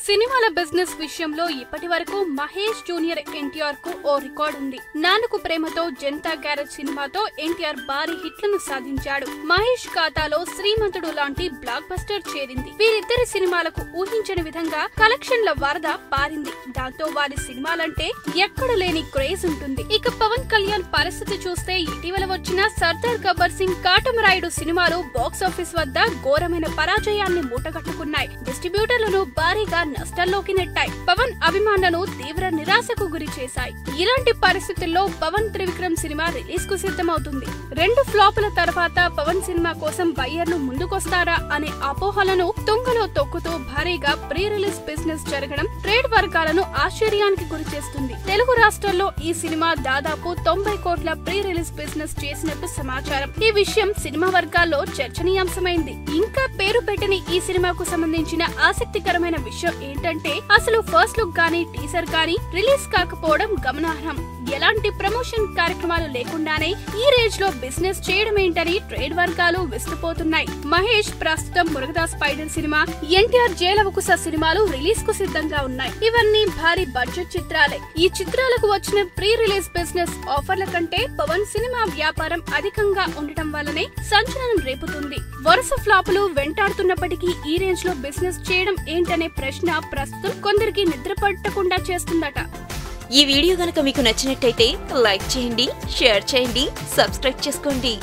సినిమాల బిజినెస్ విషయంలో ఇప్పటి వరకు మహేష్ జూనియర్ ఎన్టీఆర్ కు ఓ రికార్డ్ ఉంది. నాన్నకు ప్రేమతో, జనతా గ్యారేజ్ సినిమాతో ఎన్టీఆర్ భారీ హిట్లను సాధించాడు. మహేష్ ఖాతాలో శ్రీమంతుడు లాంటి బ్లాక్ బస్టర్ చేరింది. వీరిద్దరి సినిమాలకు ఊహించని విధంగా కలెక్షన్ల వరద పారింది. దాంతో వారి సినిమాలంటే ఎక్కడ లేని క్రేజ్ ఉంటుంది. ఇక పవన్ కళ్యాణ్ పరిస్థితి చూస్తే ఇటీవల వచ్చిన సర్దార్ గబ్బర్ సింగ్, కాటమరాయుడు సినిమాలు బాక్సాఫీస్ వద్ద ఘోరమైన పరాజయాన్ని మూటగట్టుకున్నాయి. డిస్ట్రిబ్యూటర్లను భారీగా నష్టాల్లోకి నెట్టాయి. పవన్ అభిమానులను తీవ్ర నిరాశకు గురి చేశాయి. ఇలాంటి పరిస్థితుల్లో పవన్ త్రివిక్రమ్ సినిమా రిలీజ్ కు సిద్ధమవుతుంది. 2 ఫ్లాపుల తర్వాత పవన్ సినిమా కోసం బయ్యర్లు ముందుకొస్తారా అనే అపోహలను తుంగలో తొక్కుతూ భారీగా ప్రీ రిలీజ్ బిజినెస్ జరగడం ట్రేడ్ వర్గాలను ఆశ్చర్యానికి గురి చేస్తుంది. తెలుగు రాష్ట్రాల్లో ఈ సినిమా దాదాపు 90 కోట్ల ప్రీ రిలీజ్ బిజినెస్ చేసినట్టు సమాచారం. ఈ విషయం సినిమా వర్గాల్లో చర్చనీయాంశమైంది. ఇంకా పేరు పెట్టని ఈ సినిమాకు సంబంధించిన ఆసక్తికరమైన విషయం ఏంటంటే అసలు ఫస్ట్ లుక్ గానీ, టీజర్ గానీ రిలీజ్ కాకపోవడం గమనార్హం. ఎలాంటి ప్రమోషన్ కార్యక్రమాలు లేకుండానే ఈ రేంజ్ లో బిజినెస్ చేయడం ఏంటని ట్రేడ్ వర్గాలు విస్తుపోతున్నాయి. మహేష్ ప్రస్తుతం మురుగదాస్ స్పైడర్ సినిమా, ఎన్టీఆర్ జైలవకుశ సినిమాలు రిలీజ్ కు సిద్ధంగా ఉన్నాయి. ఇవన్నీ భారీ బడ్జెట్ చిత్రాలే. ఈ చిత్రాలకు వచ్చిన ప్రీ రిలీజ్ బిజినెస్ ఆఫర్ల కంటే పవన్ సినిమా వ్యాపారం అధికంగా ఉండటం వల్లనే సంచలనం రేపుతుంది. వరుస ఫ్లాపులు వెంటాడుతున్నప్పటికీ ఈ రేంజ్ లో బిజినెస్ చేయడం ఏంటనే ప్రశ్న ప్రస్తుతం కొందరికి నిద్ర పట్టకుండా చేస్తుందట. ఈ వీడియో గనుక మీకు నచ్చినట్టయితే లైక్ చేయండి, షేర్ చేయండి, సబ్స్క్రైబ్ చేసుకోండి.